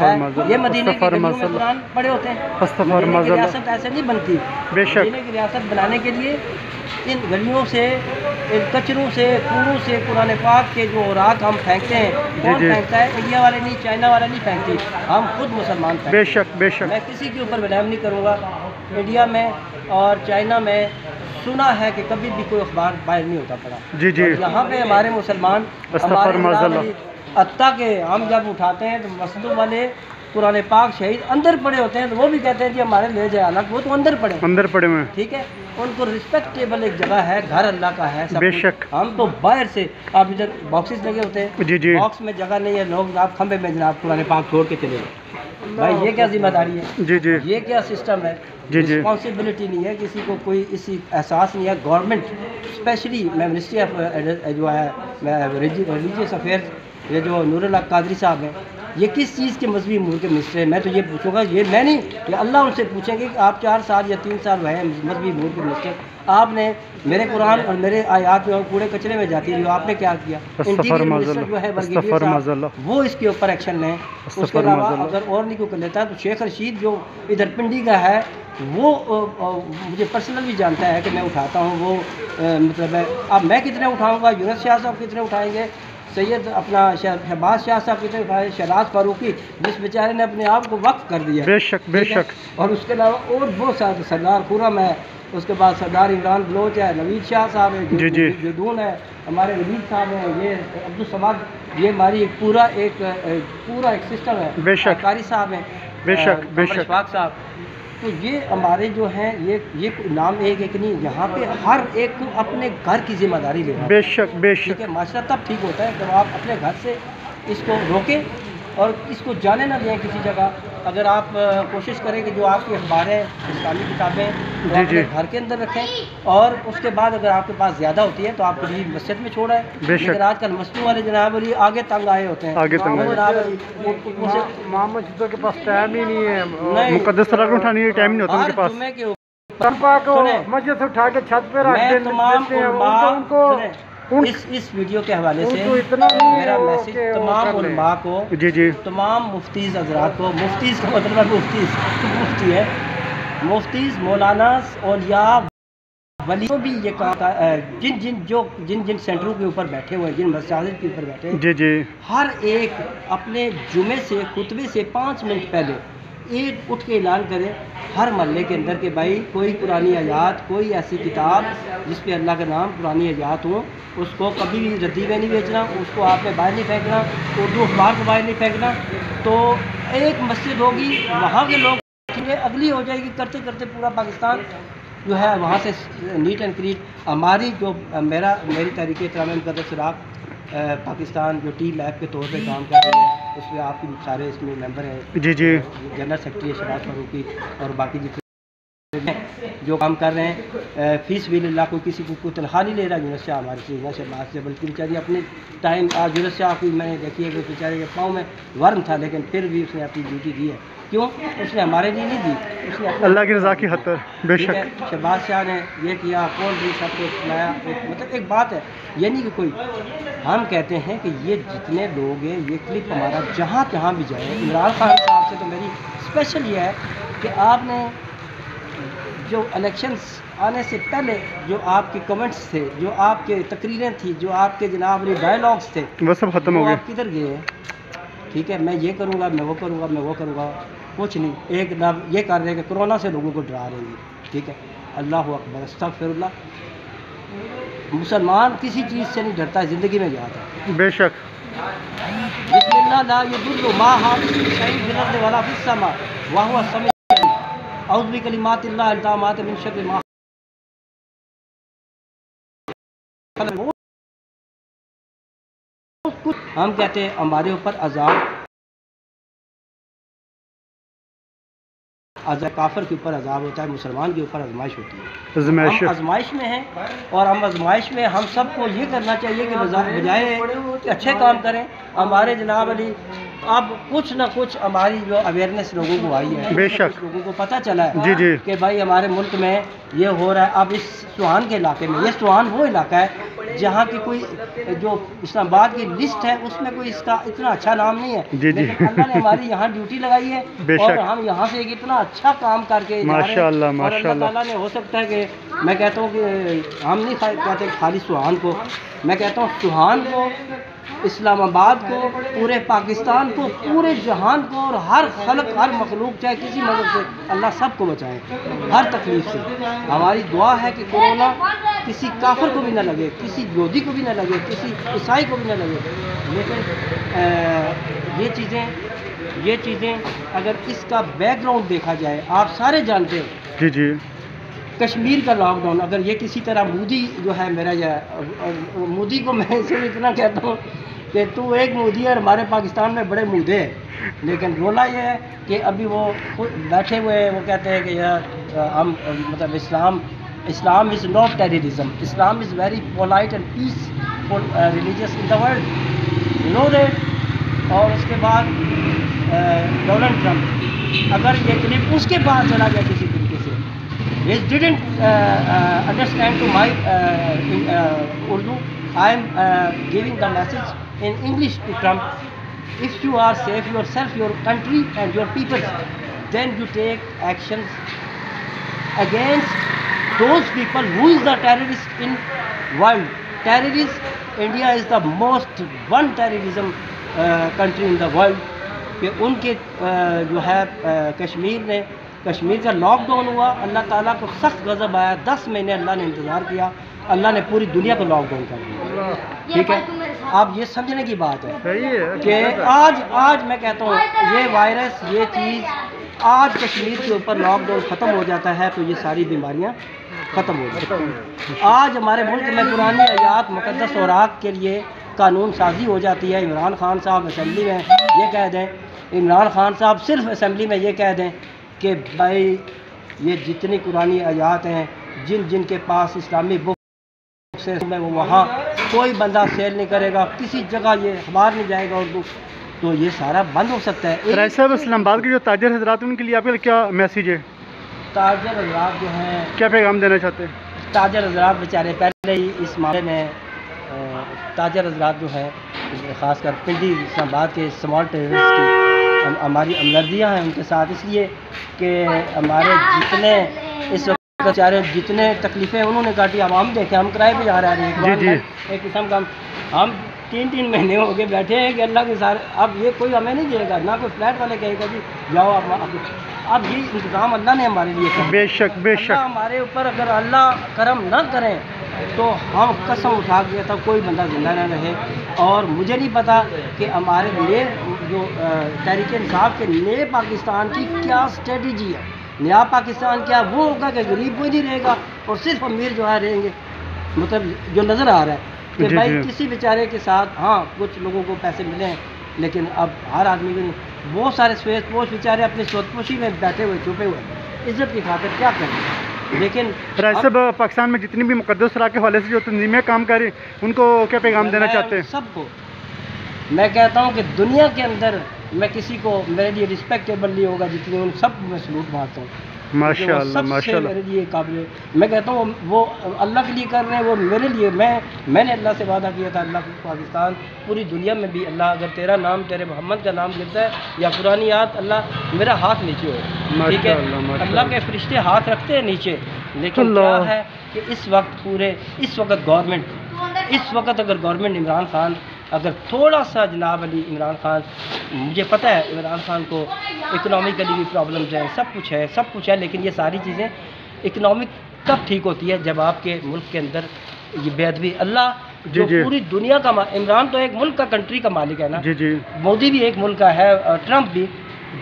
ہے، یہ مدینہ کی گلیوں میں قرآن پڑھے ہوتے ہیں، مدینہ کی ریاست ایسے نہیں بنتی۔ بے شک مدینہ کی ریاست بنانے کے لیے ان گلیوں سے، ان کچروں سے، کوڑوں سے قرآن پاک کے جو اوراق ہم پھینکتے ہیں، کون پھینکتا ہے؟ انڈیا والے نہیں، چائنا والا نہیں پھینکتی، ہم خود مسلمان پھینکتے ہیں۔ بے شک بے شک میں کسی کے اوپر بلیم نہیں کروں گا۔ انڈیا میں اور چائنا میں سنا ہے کہ کبھی بھی کوئی اخبار باہر نہیں ہوتا پڑا، جی جی اور یہاں پہ ہمارے مسلمان ہمارے حتیٰ کہ ہم جب اٹھاتے ہیں تو مسجدوں والے قرآن پاک شہید اندر پڑے ہوتے ہیں تو وہ بھی کہتے ہیں جی ہمارے لے جائے، حالانکہ وہ تو اندر پڑے ہوئے ہیں، ٹھیک ہے، ان کو رسپیکٹیبل ایک جگہ ہے، گھر اللہ کا ہے سب بے کچھ۔ شک۔ ہم تو باہر سے، آپ ادھر باکسز لگے ہوتے ہیں، جی جی باکس میں جگہ نہیں ہے، لوگ جناب کھمبے میں جناب قرآن پاک چھوڑ کے چلے گئے۔ بھائی یہ کیا ذمہ داری ہے؟ جی جی یہ کیا سسٹم ہے؟ جی جی رسپانسبلٹی نہیں ہے، کسی کو کوئی اسی احساس نہیں ہے۔ گورنمنٹ اسپیشلی میں منسٹری آف جو ہے ریلیجیس افیئرس، یہ جو نور اللہ قادری صاحب ہیں، یہ کس چیز کے مذہبی امور کے منسٹر ہیں؟ میں تو یہ پوچھوں گا، یہ میں نہیں، یہ اللہ ان سے پوچھیں گے کہ آپ 4 سال یا 3 سال رہے ہیں مذہبی امور کے منسٹر، آپ نے میرے قرآن اور میرے آیات جو کوڑے کچرے میں جاتی ہے، آپ نے کیا کیا؟ انٹیریئر منسٹر جو ہے برگیڈیئر صاحب، وہ اس کے اوپر ایکشن لیں۔ اس کے علاوہ اگر اور نہیں کوئی کر لیتا ہے تو شیخ رشید جو ادھر پنڈی کا ہے، وہ مجھے پرسنلی جانتا ہے کہ میں اٹھاتا ہوں، وہ مطلب ہے، اب میں کتنے اٹھاؤں گا، یونس شاہ صاحب کتنے اٹھائیں گے، سید اپنا شہباز شاہ صاحب کتنے اٹھائے، شہراز فاروقی جس بیچارے نے اپنے آپ کو وقف کر دیا، بے شک بے شک، اور اس کے علاوہ اور بہت سارے، سردار خرم ہے، اس کے بعد سردار عمران بلوچ ہے، نوید شاہ صاحب ہے، جی جی جدون ہے، ہمارے ولید صاحب ہیں، یہ عبدالصمد، یہ ہماری پورا ایک سسٹم ہے، بے شک قاری صاحب ہیں، بے شک بے شک، اشفاق صاحب۔ تو یہ ہمارے جو ہیں یہ نام ایک نہیں، یہاں پہ ہر ایک کو اپنے گھر کی ذمہ داری لینا ہے۔ بے شک بے ٹھیک شک، ہے، معاشرہ تب ٹھیک ہوتا ہے جب آپ اپنے گھر سے اس کو روکیں اور اس کو جانے نہ دیں کسی جگہ۔ اگر آپ کوشش کریں کہ جو آپ کی اخباریں، اسلامی کتابیں وہ اپنے گھر کے اندر رکھیں، اور اس کے بعد اگر آپ کے پاس زیادہ ہوتی ہے تو آپ کبھی مسجد میں چھوڑیں۔ لیکن آج کل مسجدوں والے جناب علی آگے تنگ آئے ہوتے ہیں، آگے تنگ آئے، مسجدوں کے پاس ٹائم ہی نہیں ہے، مقدس رقم اٹھانے کے ٹائم نہیں ہوتا ان کے پاس، جمعے کے مسجد سے اٹھا کے چھت پہ رکھ میں تمام علماء اس ویڈیو کے حوالے سے میرا میسج تمام علماء کو، جی جی تمام مفتیز حضرات کو، مفتیز کا مطلب ہے مفتی ہے، مفتیز، مولانا، اولیاء، ولی بھی یہ کہا، جن سینٹروں کے اوپر بیٹھے ہوئے ہیں، جن مساجد کے اوپر بیٹھے ہیں، جی جی، ہر ایک اپنے جمعے سے، خطبے سے 5 منٹ پہلے ایک اٹھ کے اعلان کرے ہر محلے کے اندر کہ بھائی کوئی قرآنی آیات، کوئی ایسی کتاب جس پہ اللہ کا نام، قرآنی آیات ہوں، اس کو کبھی بھی ردی میں نہیں بیچنا، اس کو آپ نے باہر نہیں پھینکنا، اردو اخبار کو باہر نہیں پھینکنا۔ تو ایک مسجد ہوگی، وہاں کے لوگ اگلی ہو جائے گی، کرتے کرتے پورا پاکستان جو ہے وہاں سے نیٹ اینڈ کلین۔ ہماری جو میری تحریک احترام مقدس چراغ پاکستان جو ٹیم ایپ کے طور پہ کام کر رہی ہے، اس میں آپ بھی سارے اس میں ممبر ہیں، جی جی، جنرل سیکرٹری شہباز فاروقی اور باقی جتنے جو کام کر رہے ہیں، فی سبیل اللہ، کوئی کسی کو کوئی تنخواہ نہیں لے رہا یونس شاہ ہمارے سے، شہباز سے، بلکہ بیچاری اپنے ٹائم، آج یونس شاہ کی میں نے دیکھی ہے کہ بیچارے کے پاؤں میں ورم تھا، لیکن پھر بھی اس نے اپنی ڈیوٹی دی ہے۔ کیوں؟ اس نے ہمارے لیے نہیں دی، اس نے اللہ کی رضا کی خاطر، بے شک۔ شہباز شاہ نے یہ کیا، کون بھی سب کو سنایا، مطلب ایک بات ہے، یہ نہیں کہ کوئی، ہم کہتے ہیں کہ یہ جتنے لوگ ہیں، یہ کلپ ہمارا جہاں بھی جائے۔ عمران خان صاحب سے تو میری اسپیشل یہ ہے کہ آپ نے جو الیکشنز آنے سے پہلے جو آپ کے کمنٹس تھے، جو آپ کے تقریریں تھیں، جو آپ کے جناب ڈائلاگس تھے، وہ سب ختم ہو گئے۔ آپ کدھر گئے ہیں؟ ٹھیک ہے، میں یہ کروں گا، میں وہ کروں گا، میں وہ کروں گا، کچھ نہیں۔ ایک نام یہ کر رہے ہیں کہ کرونا سے لوگوں کو ڈرا رہے ہیں، ٹھیک ہے، اللہ اکبر، استغفر اللہ۔ مسلمان کسی چیز سے نہیں ڈرتا ہے، زندگی میں جاتا ہے، بے شک۔ بسم اللہ لا یضر ما حافظ شیء فی الارض ولا فی السماء وهو السمیع العلیم، اعوذ بکلمات اللہ التامات من شر ما خلق۔ ہم کہتے ہیں ہمارے اوپر عذاب کافر کے اوپر عذاب ہوتا ہے، مسلمان کے اوپر آزمائش ہوتی ہے، ہم آزمائش میں ہیں، اور ہم آزمائش میں ہم سب کو یہ کرنا چاہیے کہ بجائے کہ اچھے کام کریں، ہمارے جناب علی اب کچھ نہ کچھ ہماری جو اویئرنیس لوگوں کو آئی ہے، بے شک لوگوں کو پتہ چلا ہے جی جی کہ بھائی ہمارے ملک میں یہ ہو رہا ہے۔ اب اس سوہان کے علاقے میں، یہ سوہان وہ علاقہ ہے جہاں کی کوئی جو اسلام آباد کی لسٹ ہے اس میں کوئی اس کا اتنا اچھا نام نہیں ہے، لیکن اللہ نے ہماری یہاں ڈیوٹی لگائی ہے اور ہم یہاں سے ایک اتنا اچھا کام کر کے جا رہے ہیں، اور اللہ تعالیٰ نے ہو سکتا ہے کہ میں کہتا ہوں کہ ہم نہیں کہتے خالی سوہان کو، میں کہتا ہوں سوہان کو، اسلام آباد کو، پورے پاکستان کو، پورے جہان کو، اور ہر خلق ہر مخلوق چاہے کسی مذہب سے، اللہ سب کو بچائے ہر تکلیف سے۔ ہماری دعا ہے کہ کورونا کسی کافر کو بھی نہ لگے، کسی یہودی کو بھی نہ لگے، کسی عیسائی کو بھی نہ لگے، لیکن یہ چیزیں اگر اس کا بیک گراؤنڈ دیکھا جائے، آپ سارے جانتے ہیں جی جی کشمیر کا لاک ڈاؤن، اگر یہ کسی طرح مودی جو ہے میرا مودی کو میں صرف اتنا کہتا ہوں کہ تو ایک مودی ہے اور ہمارے پاکستان میں بڑے مودے ہیں، لیکن رولا یہ ہے کہ ابھی وہ بیٹھے ہوئے ہیں، وہ کہتے ہیں کہ یار ہم مطلب Islam is not terrorism, Islam is very polite and peaceful religious in the world, no that. اور اس کے بعد ڈونلڈ ٹرمپ، اگر یہ کلپ اس کے بعد چلا گیا کسی طریقے سے، he didn't understand to my Urdu, I am giving the message in English to Trump, if you are safe yourself, your country and your people, then you take actions against those people who is the terrorist in world. Terrorist, India is the most one terrorism country in the world. کہ ان کے جو ہے کشمیر کا lock down ہوا، اللہ تعالیٰ کو سخت غضب آیا، 10 مہینے اللہ نے انتظار کیا، اللہ نے پوری دنیا کو لاک ڈاؤن کر دیا، ٹھیک ہے۔ اب یہ سمجھنے کی بات ہے کہ آج میں کہتا ہوں یہ وائرس، یہ چیز آج کشمیر کے اوپر لاک ڈاؤن ختم ہو جاتا ہے تو یہ ساری بیماریاں ختم ہو جاتی ہیں۔ آج ہمارے ملک میں پرانی آیات مقدس اوراق کے لیے قانون سازی ہو جاتی ہے، عمران خان صاحب اسمبلی میں یہ کہہ دیں، عمران خان صاحب صرف اسمبلی میں یہ کہہ دیں کہ بھائی یہ جتنی قرآنی آیات ہیں جن کے پاس اسلامی بکس میں وہاں کوئی بندہ سیل نہیں کرے گا، کسی جگہ یہ اخبار نہیں جائے گا اردو، تو یہ سارا بند ہو سکتا ہے۔ رائے صاحب، اسلام آباد کے جو تاجر حضرات ان کے لیے آپ کا کیا میسیج ہے؟ تاجر حضرات جو ہیں کیا پیغام دینا چاہتے ہیں؟ تاجر حضرات بیچارے پہلے ہی اس معاملے میں تاجر حضرات جو ہے خاص کر پنڈی اسلام آباد کے اسمال ٹریڈرز کی ہماری ہمدردیاں ہیں ان کے ساتھ، اس لیے کہ ہمارے جتنے اس وقت بیچارے جتنے تکلیفیں انہوں نے کاٹی، اب ہم دیکھیں ہم کرائے پہ جا رہے ہیں، ایک قسم کا ہم 3 مہینے ہو کے بیٹھے ہیں کہ اللہ کے سارے، اب یہ کوئی ہمیں نہیں دے گا، نہ کوئی فلیٹ والے کہے گا جی جاؤ اب یہ انتظام اللہ نے ہمارے لیے کیا، بے شک بے شک ہمارے اوپر اگر اللہ کرم نہ کریں تو ہم قسم اٹھا کے تھا کوئی بندہ زندہ نہ رہے۔ اور مجھے نہیں پتا کہ ہمارے نئے جو تحریک انصاف کے نئے پاکستان کی کیا اسٹریٹجی ہے، نیا پاکستان کیا وہ ہوگا کہ غریب کوئی نہیں رہے گا اور صرف امیر جو ہے رہیں گے، مطلب جو نظر آ رہا ہے کہ بھائی کسی بیچارے کے ساتھ ہاں کچھ لوگوں کو پیسے ملے ہیں لیکن اب ہر آدمی کو نہیں، بہت سارے سویت پوش بیچارے اپنی سوت پوشی میں بیٹھے ہوئے چھپے ہوئے عزت کی خاطر کیا کریں۔ لیکن رائے صاحب، پاکستان میں جتنی بھی مقدس اوراق کے حوالے سے جو تنظیمیں کام کر رہی ہیں ان کو کیا پیغام دینا چاہتے ہیں؟ سب کو میں کہتا ہوں کہ دنیا کے اندر میں کسی کو میرے لیے رسپیکٹیبل نہیں ہوگا جتنی ان سب کو میں سلوٹ مارتا ہوں، ماشاء اللہ ماشاء اللہ، میرے لیے قابل، میں کہتا ہوں وہ اللہ کے لیے کر رہے ہیں، وہ میرے لیے، میں نے اللہ سے وعدہ کیا تھا، اللہ پاکستان پوری دنیا میں بھی اللہ اگر تیرا نام تیرے محمد کا نام لیتا ہے یا قرآن یاد، اللہ میرا ہاتھ نیچے ہو، ٹھیک ہے، اللہ کے فرشتے ہاتھ رکھتے ہیں نیچے، لیکن کیا ہے کہ اس وقت اگر گورنمنٹ عمران خان اگر تھوڑا سا جناب علی عمران خان، مجھے پتہ ہے عمران خان کو اکنامکلی بھی پرابلمز ہیں، سب کچھ ہے، لیکن یہ ساری چیزیں اکنامک تب ٹھیک ہوتی ہے جب آپ کے ملک کے اندر یہ بے ادبی، اللہ جو پوری دنیا کا عمران تو ایک ملک کا کنٹری کا مالک ہے نا، مودی بھی ایک ملک کا ہے، ٹرمپ بھی،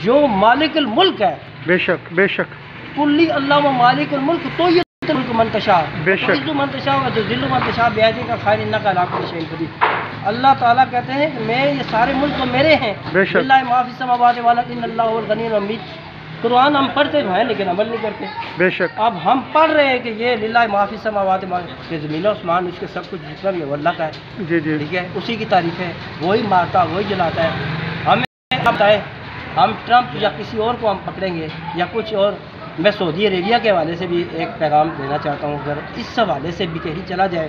جو مالک الملک ہے، بے شک بے شک، کلی اللہ و مالک الملک، تو یہ ملک منتشا منتشا ذل منتشا بیادی کا خیر انک علی کل شیء قدیر، اللہ تعالیٰ کہتے ہیں کہ میں یہ سارے ملک تو میرے ہیں، للہ ما فی السماوات والارض ان اللہ هو الغنی الحمید، قرآن ہم پڑھتے ہیں لیکن عمل نہیں کرتے، بے شک، اب ہم پڑھ رہے ہیں کہ یہ للہ ما فی السماوات کہ زمین و آسمان اس کے سب کچھ جتنا بھی ہے وہ اللہ کا ہے، جی جی ٹھیک ہے، اسی کی تعریف ہے، وہی مارتا وہی جلاتا ہے، ہمیں بتائیں ہم ٹرمپ یا کسی اور کو ہم پکڑیں گے یا کچھ اور۔ میں سعودی عربیہ کے حوالے سے بھی ایک پیغام دینا چاہتا ہوں، اگر اس حوالے سے بھی کہیں چلا جائے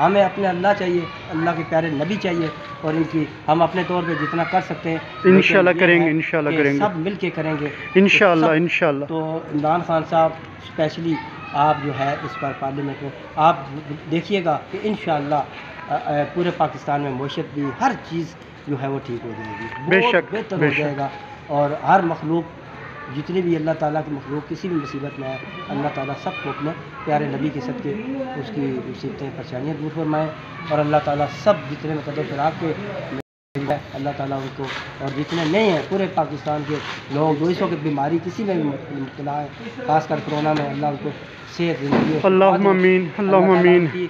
ہمیں اپنے اللہ چاہیے، اللہ کے پیارے نبی چاہیے، اور ان کی ہم اپنے طور پہ جتنا کر سکتے ہیں انشاءاللہ لیکن یہ کریں گے، ہے انشاءاللہ کہ کریں گے، سب مل کے کریں گے انشاءاللہ تو سب- انشاءاللہ۔ تو عمران خان صاحب اسپیشلی آپ جو ہے اس پر پارلیمنٹ میں آپ دیکھیے گا کہ انشاءاللہ پورے پاکستان میں معیشت بھی ہر چیز جو ہے وہ ٹھیک ہو جائے گی، بے بہت شک، بہتر بے ہو جائے شک۔ گا، اور ہر مخلوق جتنی بھی اللہ تعالیٰ کی مخلوق کسی بھی مصیبت میں ہے، اللہ تعالیٰ سب کو اپنے پیارے نبی کے صدقے اس کی مصیبتیں پریشانیاں دور فرمائے، اور اللہ تعالیٰ سب جتنے مقدس فراق کے اللہ تعالیٰ ان کو، اور جتنے نہیں ہیں پورے پاکستان کے لوگ جو اس وقت بیماری کسی میں بھی مبتلا ہے، خاص کر کرونا میں، اللہ ان کو صحت زندگی اور شفا اللہم دے۔ آمین، اللہ اللہم تعالیٰ آمین، ان کی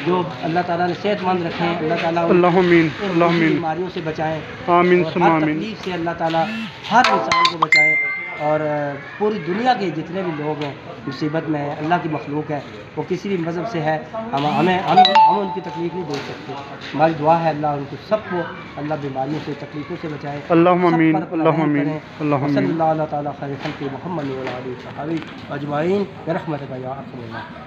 جو اللہ تعالیٰ نے صحت مند رکھے ہیں، اللہ تعالیٰ ان اللہم آمین، ان اللہم کی آمین، بیماریوں سے بچائیں، آمین اور ثم ہر آمین۔ تکلیف سے اللہ تعالیٰ ہر انسان کو بچائے، اور پوری دنیا کے جتنے بھی لوگ ہیں مصیبت میں ہیں، اللہ کی مخلوق ہے، وہ کسی بھی مذہب سے ہے، ہم ان کی تکلیف نہیں دیکھ سکتے، ہماری دعا ہے اللہ ان کو سب کو اللہ بیماریوں سے تکلیفوں سے بچائے، اللہم سب آمین، پر اپنا اللہم رحم آمین، کریں، اللہم وصلی آمین۔ اللہ اللہ تعالیٰ خیر خلق محمد و علی آلہ وصحبہ اجمعین برحمتک یا ارحم الراحمین۔